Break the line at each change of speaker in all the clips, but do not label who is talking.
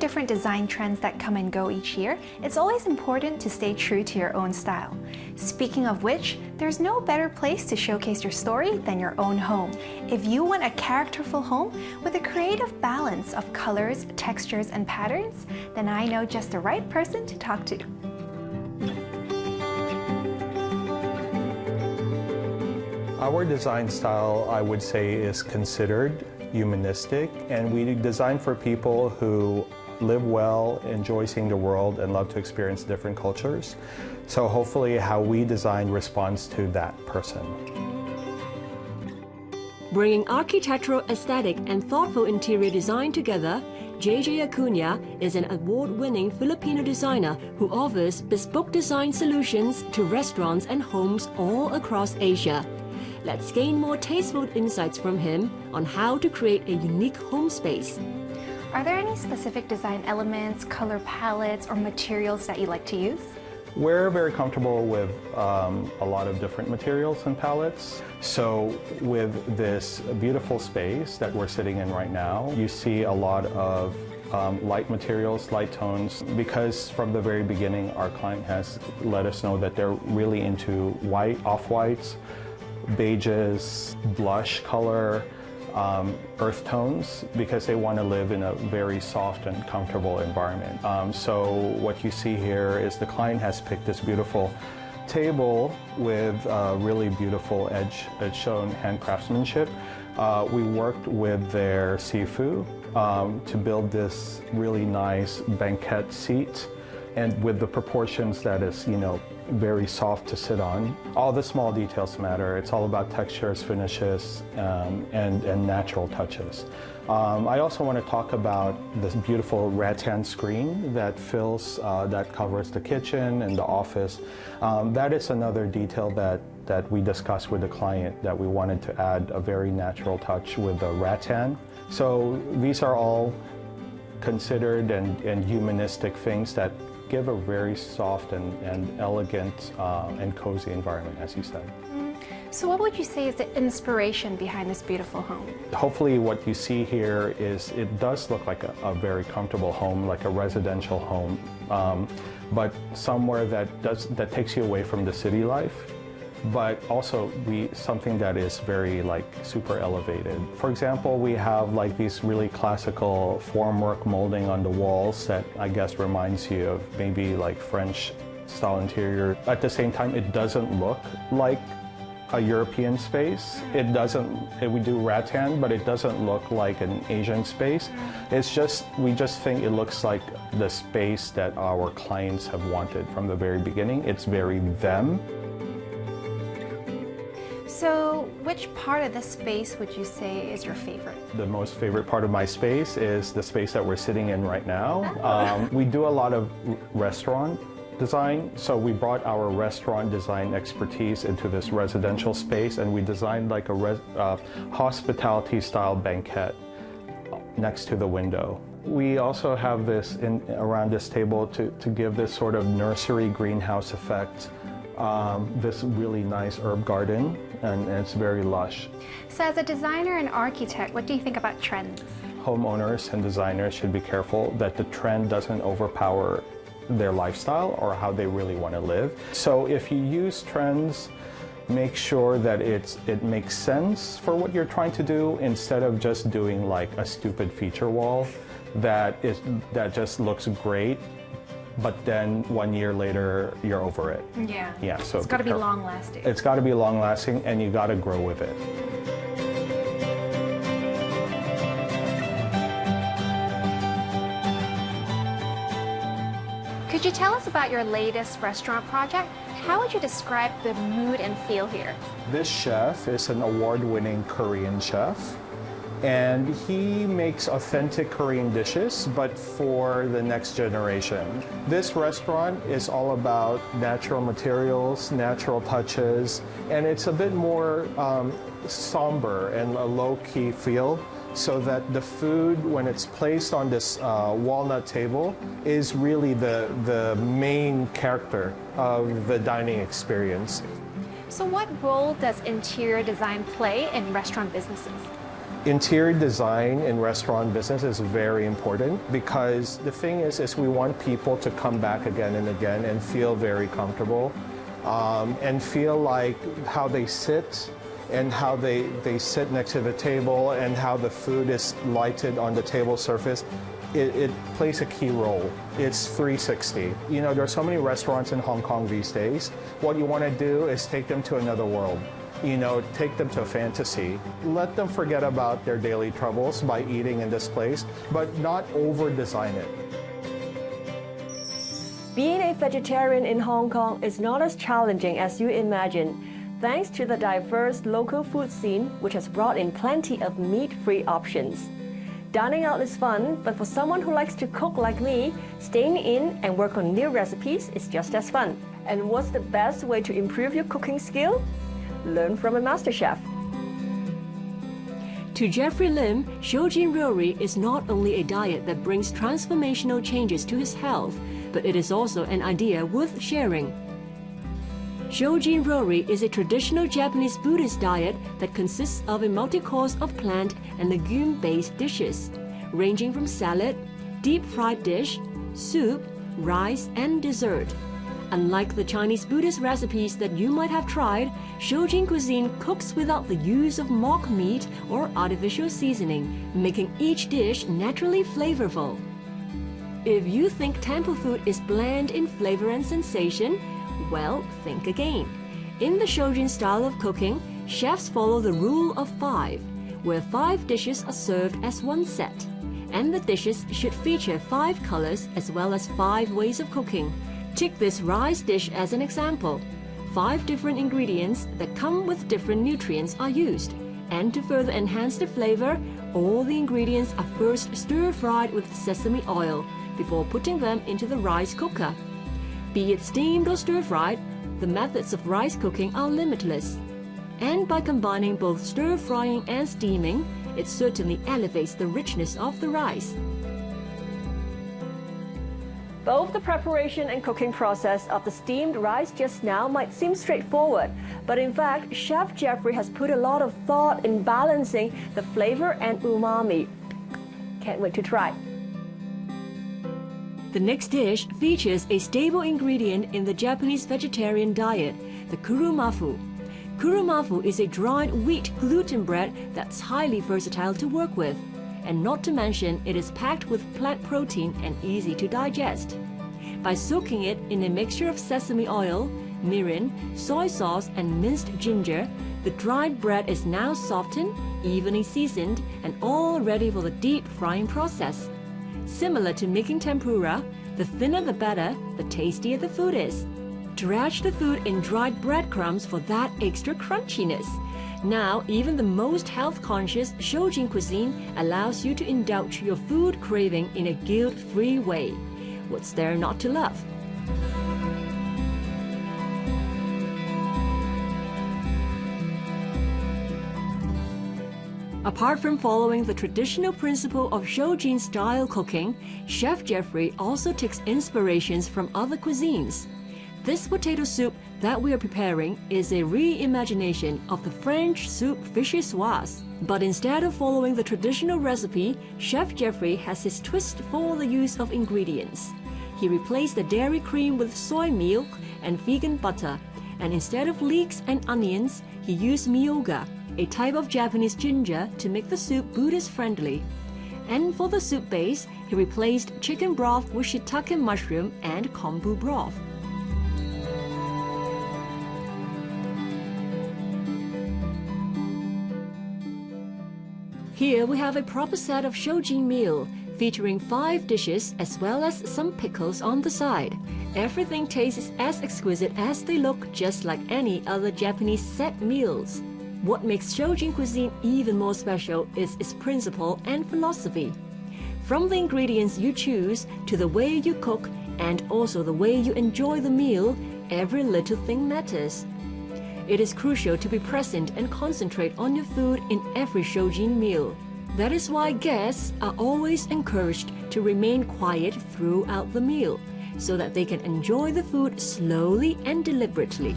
Different design trends that come and go each year, it's always important to stay true to your own style. Speaking of which, there's no better place to showcase your story than your own home. If you want a characterful home with a creative balance of colors, textures, and patterns, then I know just the right person to talk to.
Our design style, I would say, is considered humanistic, and we design for people who live well, enjoy seeing the world, and love to experience different cultures. So hopefully how we design responds to that person.
Bringing architectural aesthetic and thoughtful interior design together, JJ Acuna is an award-winning Filipino designer who offers bespoke design solutions to restaurants and homes all across Asia. Let's gain more tasteful insights from him on how to create a unique home space.
Are there any specific design elements, color palettes, or materials that you like to use?
We're very comfortable with a lot of different materials and palettes. So with this beautiful space that we're sitting in right now, you see a lot of light materials, light tones, because from the very beginning our client has let us know that they're really into white, off-whites, beiges, blush color, earth tones, because they want to live in a very soft and comfortable environment. So what you see here is the client has picked this beautiful table with really beautiful edge-shown hand craftsmanship. We worked with their sifu to build this really nice banquette seat, and with the proportions that is, very soft to sit on. All the small details matter. It's all about textures, finishes, and natural touches. I also want to talk about this beautiful rattan screen that covers the kitchen and the office. That is another detail that we discussed with the client, that we wanted to add a very natural touch with the rattan. So these are all considered and humanistic things that give a very soft and elegant and cozy environment, as you said.
So what would you say is the inspiration behind this beautiful home?
Hopefully what you see here is it does look like a very comfortable home, like a residential home, but somewhere that takes you away from the city life, but also something that is very super elevated. For example, we have these really classical formwork molding on the walls that I guess reminds you of maybe French style interior. At the same time, it doesn't look like a European space. We do rattan, but it doesn't look like an Asian space. We just think it looks like the space that our clients have wanted from the very beginning. It's very them.
So which part of the space would you say is your favorite?
The most favorite part of my space is the space that we're sitting in right now. We do a lot of restaurant design, so we brought our restaurant design expertise into this residential space, and we designed a hospitality style banquette next to the window. We also have this around this table to give this sort of nursery greenhouse effect. This really nice herb garden, and it's very lush.
So as a designer and architect, what do you think about trends?
Homeowners and designers should be careful that the trend doesn't overpower their lifestyle or how they really want to live. So if you use trends, make sure that it makes sense for what you're trying to do, instead of just doing a stupid feature wall that just looks great, but then 1 year later you're over it.
Yeah. So it's got to be long lasting.
It's got to be long lasting, and you got to grow with it.
Could you tell us about your latest restaurant project? How would you describe the mood and feel here?
This chef is an award-winning Korean chef, and he makes authentic Korean dishes, but for the next generation. This restaurant is all about natural materials, natural touches, and it's a bit more somber and a low-key feel, so that the food, when it's placed on this walnut table, is really the main character of the dining experience.
So what role does interior design play in restaurant businesses?
Interior design in restaurant business is very important because the thing is we want people to come back again and again and feel very comfortable and feel like how they sit and how they sit next to the table and how the food is lighted on the table surface. It plays a key role. It's 360. You know, there are so many restaurants in Hong Kong these days. What you want to do is take them to another world. You know, take them to a fantasy. Let them forget about their daily troubles by eating in this place, but not over-design it.
Being a vegetarian in Hong Kong is not as challenging as you imagine, thanks to the diverse local food scene, which has brought in plenty of meat-free options. Dining out is fun, but for someone who likes to cook like me, staying in and work on new recipes is just as fun. And what's the best way to improve your cooking skill? Learn from a master chef. To Jeffrey Lim, Shoujin Ryori is not only a diet that brings transformational changes to his health, but it is also an idea worth sharing. Shoujin Ryori is a traditional Japanese Buddhist diet that consists of a multi-course of plant and legume-based dishes, ranging from salad, deep-fried dish, soup, rice, and dessert. Unlike the Chinese Buddhist recipes that you might have tried, Shoujin cuisine cooks without the use of mock meat or artificial seasoning, making each dish naturally flavorful. If you think temple food is bland in flavor and sensation, well, think again. In the Shoujin style of cooking, chefs follow the rule of 5, where 5 dishes are served as one set, and the dishes should feature 5 colors as well as 5 ways of cooking. Take this rice dish as an example. 5 different ingredients that come with different nutrients are used, and to further enhance the flavor, all the ingredients are first stir-fried with sesame oil before putting them into the rice cooker. Be it steamed or stir-fried, the methods of rice cooking are limitless. And by combining both stir-frying and steaming, it certainly elevates the richness of the rice. Both the preparation and cooking process of the steamed rice just now might seem straightforward, but in fact, Chef Jeffrey has put a lot of thought in balancing the flavor and umami. Can't wait to try. The next dish features a staple ingredient in the Japanese vegetarian diet, the Kuru Mafu. Kuru Mafu is a dried wheat gluten bread that's highly versatile to work with, and not to mention it is packed with plant protein and easy to digest. By soaking it in a mixture of sesame oil, mirin, soy sauce, and minced ginger, the dried bread is now softened, evenly seasoned, and all ready for the deep frying process. Similar to making tempura, the thinner the better, the tastier the food is. Dredge the food in dried breadcrumbs for that extra crunchiness. Now, even the most health-conscious Shoujin cuisine allows you to indulge your food craving in a guilt-free way. What's there not to love? Apart from following the traditional principle of Shoujin-style cooking, Chef Jeffrey also takes inspirations from other cuisines. This potato soup that we are preparing is a reimagination of the French soup vichyssoise. But instead of following the traditional recipe, Chef Jeffrey has his twist for the use of ingredients. He replaced the dairy cream with soy milk and vegan butter, and instead of leeks and onions, he used miyoga, a type of Japanese ginger, to make the soup Buddhist-friendly. And for the soup base, he replaced chicken broth with shiitake mushroom and kombu broth. Here we have a proper set of Shoujin meal, featuring 5 dishes as well as some pickles on the side. Everything tastes as exquisite as they look, just like any other Japanese set meals. What makes Shoujin cuisine even more special is its principle and philosophy. From the ingredients you choose to the way you cook and also the way you enjoy the meal, every little thing matters. It is crucial to be present and concentrate on your food in every Shoujin meal. That is why guests are always encouraged to remain quiet throughout the meal, so that they can enjoy the food slowly and deliberately.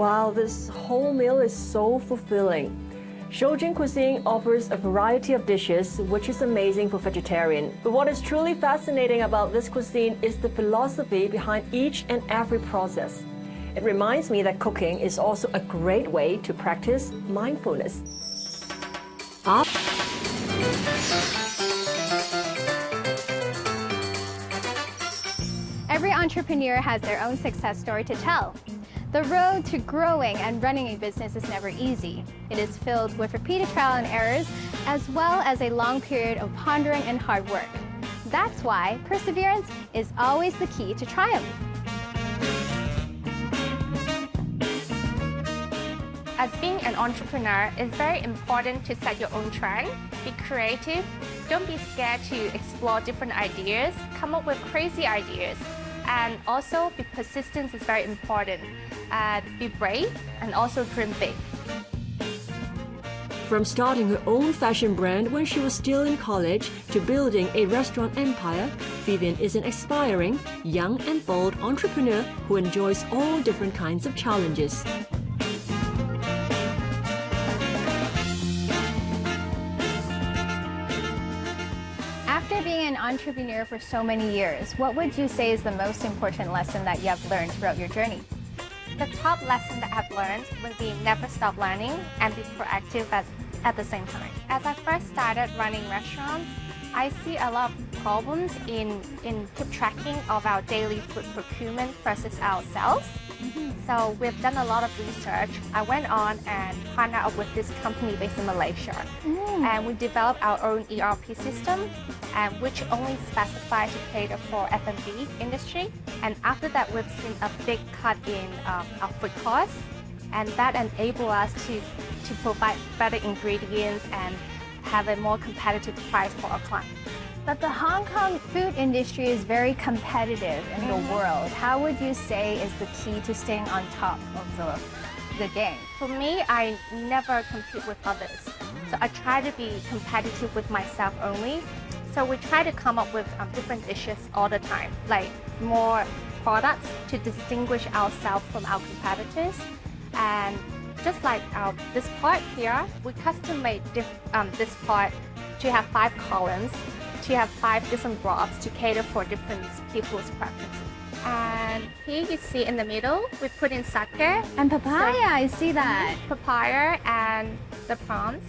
Wow, this whole meal is so fulfilling. Shoujin cuisine offers a variety of dishes, which is amazing for vegetarian. But what is truly fascinating about this cuisine is the philosophy behind each and every process. It reminds me that cooking is also a great way to practice mindfulness.
Every entrepreneur has their own success story to tell. The road to growing and running a business is never easy. It is filled with repeated trial and errors, as well as a long period of pondering and hard work. That's why perseverance is always the key to triumph.
As being an entrepreneur, it's very important to set your own trend, be creative, don't be scared to explore different ideas, come up with crazy ideas, and also be persistent is very important. Be brave and also dream big.
From starting her own fashion brand when she was still in college to building a restaurant empire, Vivian is an aspiring, young and bold entrepreneur who enjoys all different kinds of challenges.
After being an entrepreneur for so many years, what would you say is the most important lesson that you have learned throughout your journey?
The top lesson that I've learned would be never stop learning and be proactive at the same time. As I first started running restaurants, I see a lot of problems in keep tracking of our daily food procurement versus our sales. So we've done a lot of research. I went on and partnered up with this company based in Malaysia. And we developed our own ERP system, which only specifies to cater for F&B industry. And after that, we've seen a big cut in our food costs. And that enabled us to provide better ingredients and have a more competitive price for our clients.
But the Hong Kong food industry is very competitive in the world. How would you say is the key to staying on top of the game?
For me, I never compete with others. So I try to be competitive with myself only. So we try to come up with different dishes all the time, like more products to distinguish ourselves from our competitors. And just like this part here, we custom made this part to have 5 columns, to have 5 different broths to cater for different people's preferences. And here you see in the middle, we put in sake.
And papaya, I see that.
Papaya and the prawns.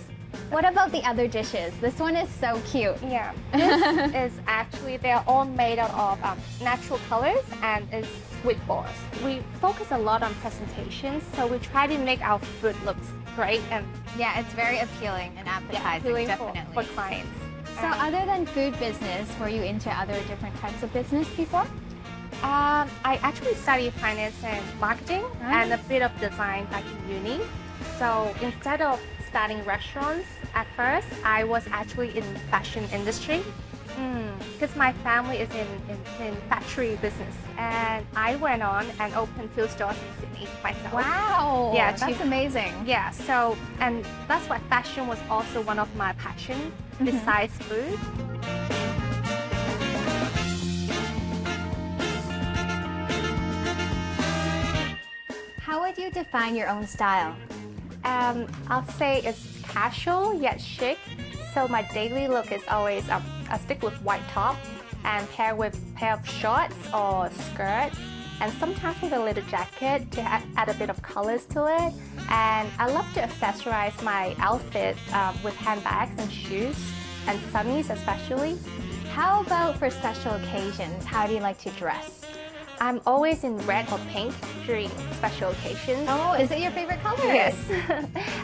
What about the other dishes? This one is so cute.
Yeah, this is actually, they're all made out of natural colors and is squid balls. We focus a lot on presentations, so we try to make our food look great and
yeah, it's very appealing and appetizing,
appealing
definitely.
for clients.
So other than food business, were you into other different types of business before?
I actually studied finance and marketing and a bit of design back in uni. So instead of starting restaurants at first, I was actually in fashion industry because my family is in factory business, and I went on and opened few stores in Sydney myself.
Wow,
yeah,
that's amazing.
Yeah, so and that's why fashion was also one of my passion besides food.
How would you define your own style?
I'll say it's casual yet chic. So my daily look is always I stick with white top and pair with pair of shorts or skirts, and sometimes with a little jacket to add a bit of colors to it. And I love to accessorize my outfit with handbags and shoes and sunnies especially.
How about for special occasions? How do you like to dress?
I'm always in red or pink during special occasions.
Oh, is it your favorite color?
Yes.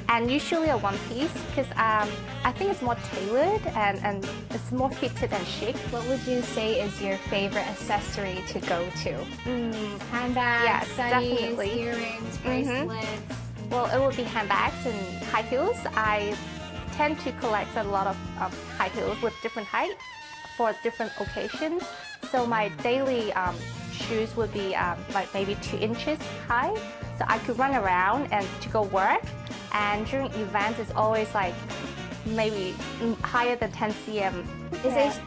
And usually a one piece because I think it's more tailored and it's more fitted and chic.
What would you say is your favorite accessory to go to? Handbags,
yes,
sunnies,
definitely.
earrings, bracelets.
Well, it will be handbags and high heels. I tend to collect a lot of high heels with different heights for different occasions. So my daily shoes would be like maybe 2 inches high, so I could run around and to go work. And during events, it's always like maybe higher than 10 cm.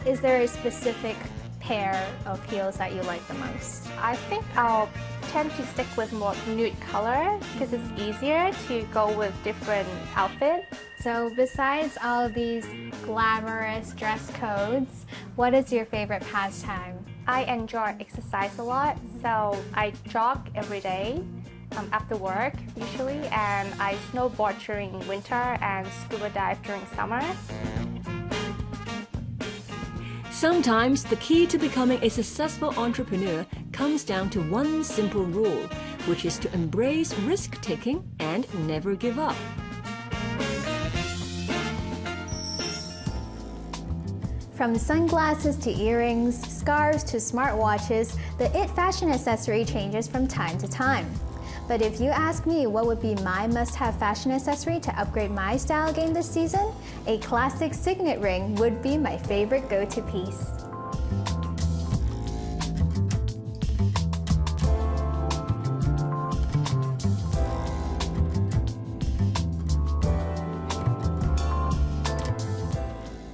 Is there a specific
pair of heels that you like the most? I think I'll tend to stick with more nude color because it's easier to go with different outfits. So besides all these glamorous dress codes, what is your favorite pastime? I enjoy exercise a lot, so I jog every day after work usually, and I snowboard during winter and scuba dive during summer.
Sometimes the key to becoming a successful entrepreneur comes down to one simple rule, which is to embrace risk-taking and never give up.
From sunglasses to earrings, scarves to smartwatches, the IT fashion accessory changes from time to time. But if you ask me what would be my must-have fashion accessory to upgrade my style game this season, a classic signet ring would be my favorite go-to piece.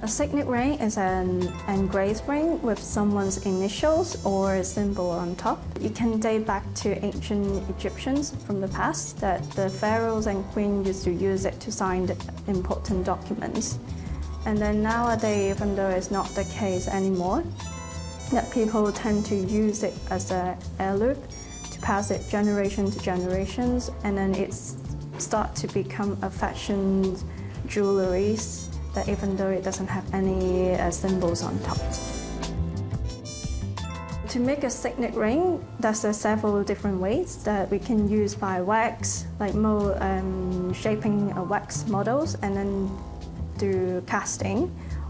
A signet ring is an engraved ring with someone's initials or symbol on top. It can date back to ancient Egyptians from the past, that the pharaohs and queens used to use it to sign important documents. And then nowadays, even though it's not the case anymore, that people tend to use it as an heirloom to pass it generation to generations, and then it starts to become a fashion jewelry, that even though it doesn't have any symbols on top. To make a signet ring, there's several different ways that we can use by wax, like more shaping wax models and then do casting,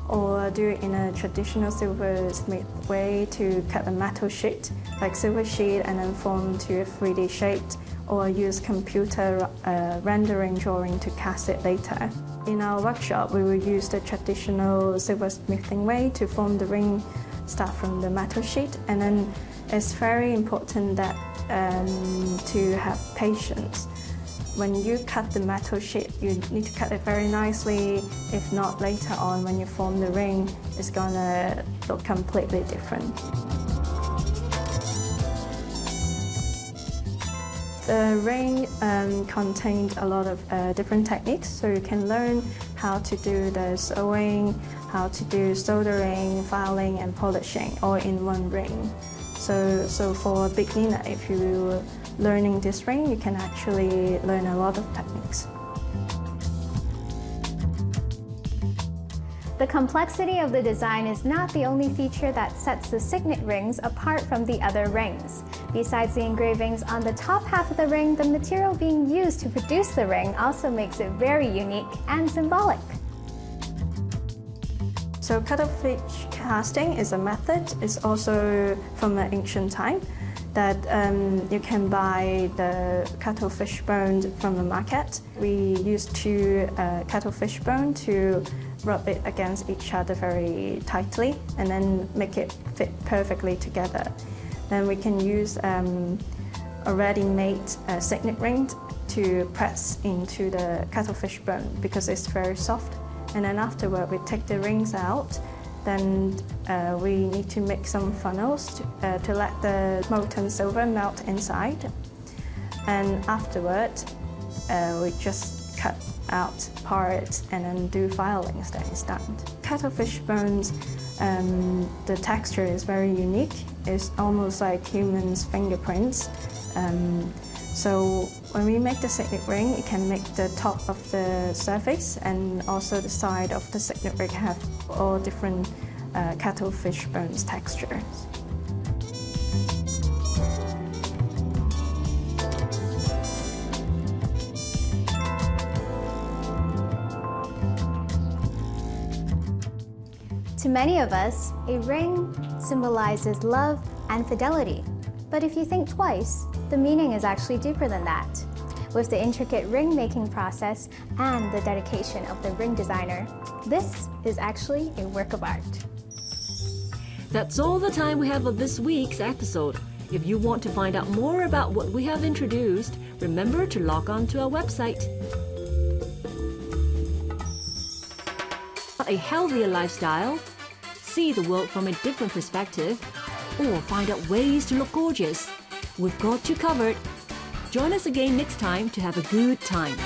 or do it in a traditional silversmith way to cut a metal sheet, like silver sheet, and then form to a 3D shape, or use computer rendering drawing to cast it later. In our workshop, we will use the traditional silversmithing way to form the ring, start from the metal sheet, and then it's very important that to have patience. When you cut the metal sheet, you need to cut it very nicely. If not, later on when you form the ring, it's gonna look completely different. The ring contained a lot of different techniques, so you can learn how to do the sewing, how to do soldering, filing, and polishing all in one ring. So for a beginner, if you're learning this ring, you can actually learn a lot of techniques.
The complexity of the design is not the only feature that sets the signet rings apart from the other rings. Besides the engravings on the top half of the ring, the material being used to produce the ring also makes it very unique and symbolic.
So cuttlefish casting is a method. It's also from an ancient time that you can buy the cuttlefish bones from the market. We use two cuttlefish bones to rub it against each other very tightly and then make it fit perfectly together. Then we can use a ready-made signet ring to press into the cuttlefish bone because it's very soft. And then afterward, we take the rings out. Then we need to make some funnels to let the molten silver melt inside. And afterward, we just cut out parts and then do filings, then it's done. Cuttlefish bones, the texture is very unique. It's almost like humans' fingerprints. So when we make the signet ring, it can make the top of the surface and also the side of the signet ring have all different cuttlefish bones textures.
To many of us, a ring symbolizes love and fidelity. But if you think twice, the meaning is actually deeper than that. With the intricate ring-making process and the dedication of the ring designer, this is actually a work of art.
That's all the time we have for this week's episode. If you want to find out more about what we have introduced, remember to log on to our website. A healthier lifestyle, see the world from a different perspective, or find out ways to look gorgeous, we've got you covered. Join us again next time to have a good time.